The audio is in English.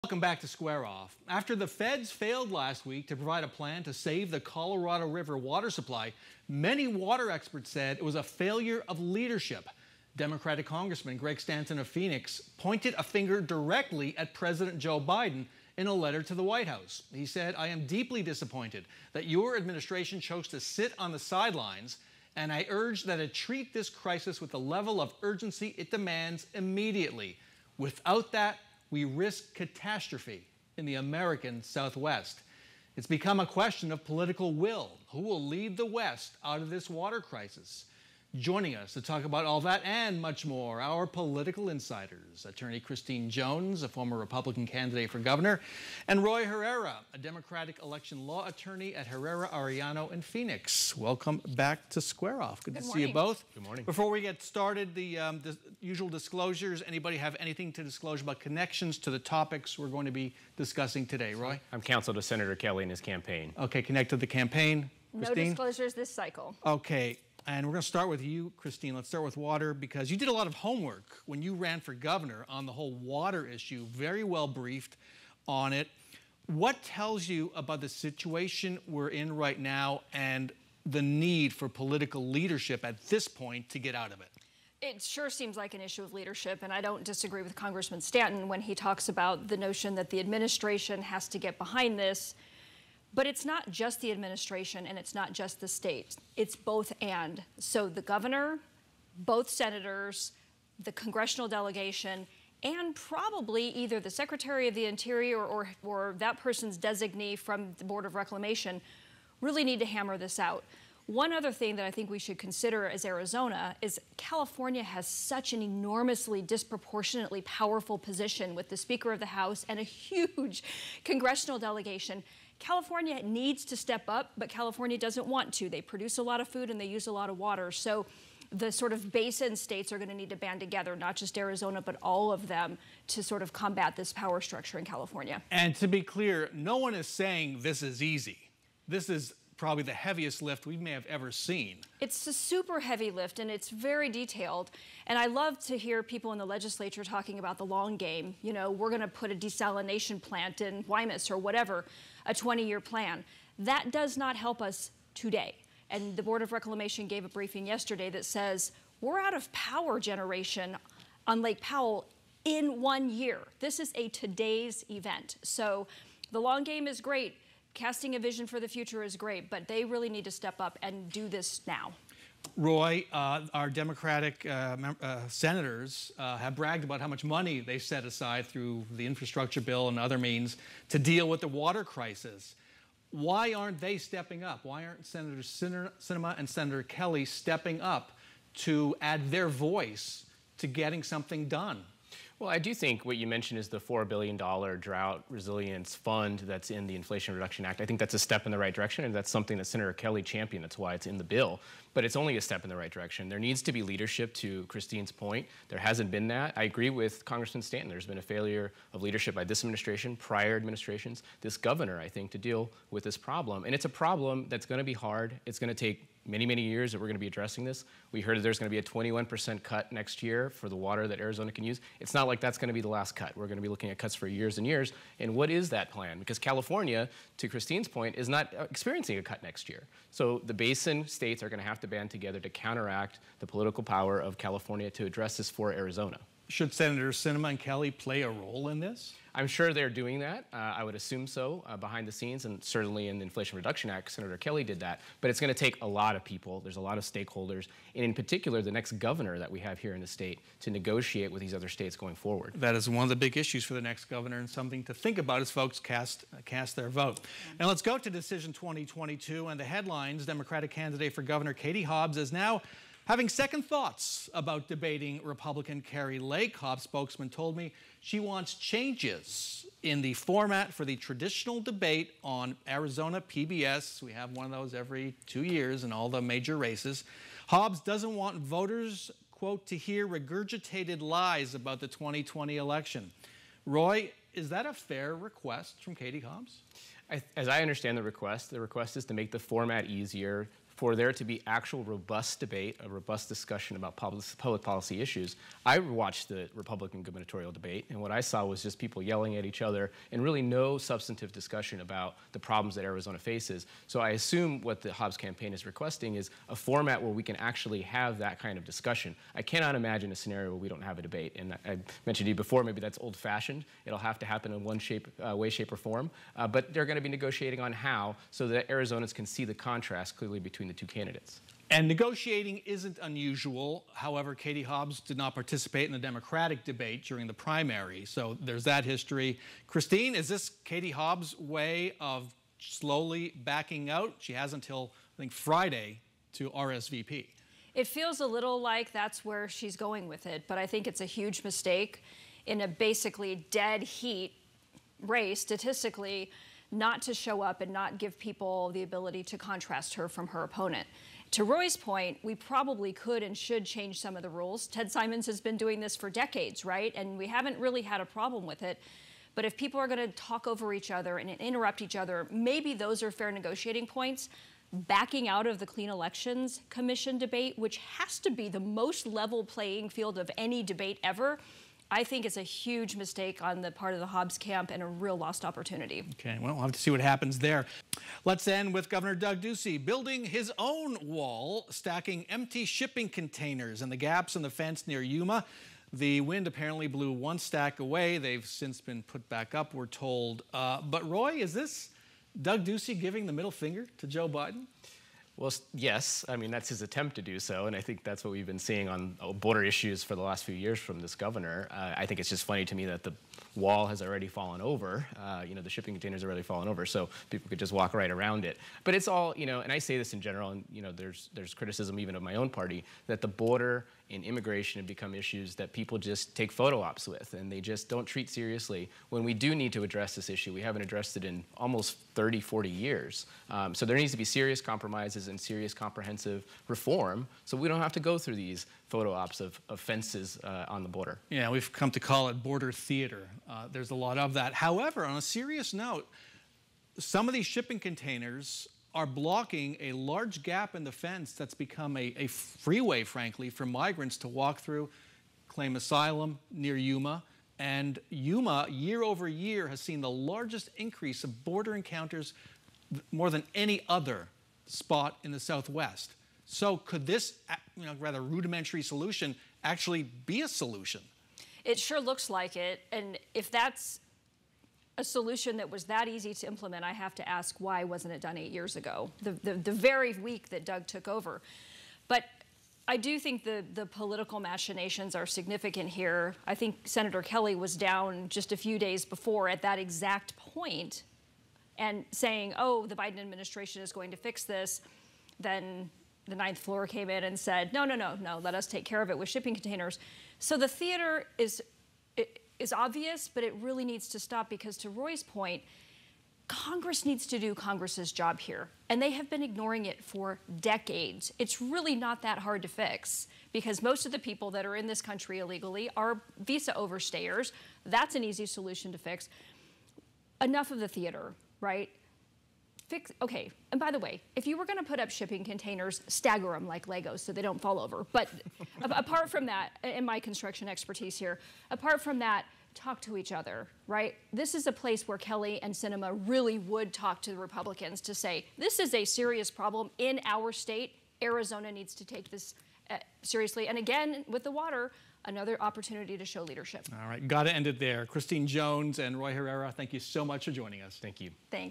Welcome back to Square Off. After the feds failed last week to provide a plan to save the Colorado River water supply, many water experts said it was a failure of leadership. Democratic Congressman Greg Stanton of Phoenix pointed a finger directly at President Joe Biden in a letter to the White House. He said, "I am deeply disappointed that your administration chose to sit on the sidelines, and I urge that it treat this crisis with the level of urgency it demands immediately. Without that, we risk catastrophe in the American Southwest." It's become a question of political will. Who will lead the West out of this water crisis? Joining us to talk about all that and much more, our political insiders, Attorney Christine Jones, a former Republican candidate for governor, and Roy Herrera, a Democratic election law attorney at Herrera, Arellano, in Phoenix. Welcome back to Square Off. Good to see you both. Good morning. Before we get started, the usual disclosures. Anybody have anything to disclose about connections to the topics we're going to be discussing today? Roy? I'm counsel to Senator Kelly and his campaign. Okay, connect to the campaign. Christine? No disclosures this cycle. Okay. And we're going to start with you, Christine. Let's start with water, because you did a lot of homework when you ran for governor on the whole water issue, very well briefed on it. What tells you about the situation we're in right now and the need for political leadership at this point to get out of it? It sure seems like an issue of leadership, and I don't disagree with Congressman Stanton when he talks about the notion that the administration has to get behind this. But it's not just the administration and it's not just the state. It's both and. So the governor, both senators, the congressional delegation, and probably either the Secretary of the Interior or that person's designee from the Board of Reclamation really need to hammer this out. One other thing that I think we should consider as Arizona is California has such an enormously disproportionately powerful position with the Speaker of the House and a huge congressional delegation. California needs to step up, but California doesn't want to. They produce a lot of food and they use a lot of water. So the sort of basin states are going to need to band together, not just Arizona, but all of them, to sort of combat this power structure in California. And to be clear, no one is saying this is easy. This is probably the heaviest lift we may have ever seen. It's a super heavy lift and it's very detailed. And I love to hear people in the legislature talking about the long game. You know, we're going to put a desalination plant in Guaymas or whatever, a 20-year plan. That does not help us today. And the Board of Reclamation gave a briefing yesterday that says we're out of power generation on Lake Powell in 1 year. This is a today's event. So the long game is great. Casting a vision for the future is great, but they really need to step up and do this now. Roy, our Democratic senators have bragged about how much money they set aside through the infrastructure bill and other means to deal with the water crisis. Why aren't they stepping up? Why aren't Senator Sinema and Senator Kelly stepping up to add their voice to getting something done? Well, I do think what you mentioned is the $4 billion drought resilience fund that's in the Inflation Reduction Act. I think that's a step in the right direction, and that's something that Senator Kelly championed. That's why it's in the bill. But it's only a step in the right direction. There needs to be leadership, to Christine's point. There hasn't been that. I agree with Congressman Stanton. There's been a failure of leadership by this administration, prior administrations, this governor, I think, to deal with this problem. And it's a problem that's going to be hard. It's going to take many, many years that we're going to be addressing this. We heard that there's going to be a 21% cut next year for the water that Arizona can use. It's not like that's going to be the last cut. We're going to be looking at cuts for years and years. And what is that plan? Because California, to Christine's point, is not experiencing a cut next year. So the basin states are going to have to band together to counteract the political power of California to address this for Arizona. Should Senators Sinema and Kelly play a role in this? I'm sure they're doing that. I would assume so behind the scenes, and certainly in the Inflation Reduction Act, Senator Kelly did that. But it's going to take a lot of people. There's a lot of stakeholders, and in particular, the next governor that we have here in the state to negotiate with these other states going forward. That is one of the big issues for the next governor, and something to think about as folks cast their vote. Now let's go to Decision 2022 and the headlines. Democratic candidate for governor Katies Hobbs is now having second thoughts about debating Republican Kari Lake. Hobbs spokesman told me she wants changes in the format for the traditional debate on Arizona PBS. We have one of those every 2 years in all the major races. Hobbs doesn't want voters, quote, to hear regurgitated lies about the 2020 election. Roy, is that a fair request from Katies Hobbs? As I understand the request is to make the format easier for there to be actual robust debate, a robust discussion about public policy issues. I watched the Republican gubernatorial debate, and what I saw was just people yelling at each other and really no substantive discussion about the problems that Arizona faces. So I assume what the Hobbs campaign is requesting is a format where we can actually have that kind of discussion. I cannot imagine a scenario where we don't have a debate. And I mentioned to you before, maybe that's old-fashioned. It'll have to happen in one way, shape, or form. But they're going to be negotiating on how so that Arizonans can see the contrast clearly between the two candidates. And negotiating isn't unusual. However, Katie Hobbs did not participate in the Democratic debate during the primary. So there's that history. Christine, is this Katie Hobbs' way of slowly backing out? She has until, I think, Friday to RSVP. It feels a little like that's where she's going with it, but I think it's a huge mistake in a basically dead heat race, statistically, not to show up and not give people the ability to contrast her from her opponent. To Roy's point, we probably could and should change some of the rules. Ted Simons has been doing this for decades, right? And we haven't really had a problem with it. But if people are going to talk over each other and interrupt each other, maybe those are fair negotiating points. Backing out of the Clean Elections Commission debate, which has to be the most level playing field of any debate ever, I think it's a huge mistake on the part of the Hobbs camp and a real lost opportunity. Okay, well, we'll have to see what happens there. Let's end with Governor Doug Ducey building his own wall, stacking empty shipping containers in the gaps in the fence near Yuma. The wind apparently blew one stack away. They've since been put back up, we're told. But Roy, is this Doug Ducey giving the middle finger to Joe Biden? Well, yes. I mean, that's his attempt to do so, and I think that's what we've been seeing on border issues for the last few years from this governor. I think it's just funny to me that the wall has already fallen over. The shipping containers have already fallen over, so people could just walk right around it. But it's all, and I say this in general, and there's criticism even of my own party, that the border and immigration have become issues that people just take photo ops with, and they just don't treat seriously when we do need to address this issue. We haven't addressed it in almost 30, 40 years. So there needs to be serious compromises and serious comprehensive reform so we don't have to go through these photo ops of fences on the border. Yeah, we've come to call it border theater. There's a lot of that. However, on a serious note, some of these shipping containers are blocking a large gap in the fence that's become a freeway, frankly, for migrants to walk through, claim asylum near Yuma. And Yuma, year over year, has seen the largest increase of border encounters more than any other spot in the Southwest. So could this, rather rudimentary solution actually be a solution? It sure looks like it. And if that's a solution that was that easy to implement, I have to ask, why wasn't it done 8 years ago? The very week that Doug took over. But I do think the political machinations are significant here. I think Senator Kelly was down just a few days before at that exact point and saying, oh, the Biden administration is going to fix this. Then the ninth floor came in and said, no, let us take care of it with shipping containers. So the theater is obvious, but it really needs to stop because, to Roy's point, Congress needs to do Congress's job here, and they have been ignoring it for decades. It's really not that hard to fix because most of the people that are in this country illegally are visa overstayers. That's an easy solution to fix. Enough of the theater, right? Okay, and by the way, if you were going to put up shipping containers, stagger them like Legos so they don't fall over. But apart from that, and my construction expertise here, apart from that, talk to each other, right? This is a place where Kelly and Sinema really would talk to the Republicans to say, this is a serious problem in our state. Arizona needs to take this seriously. And again, with the water, another opportunity to show leadership. All right, got to end it there. Christine Jones and Roy Herrera, thank you so much for joining us. Thank you. Thanks.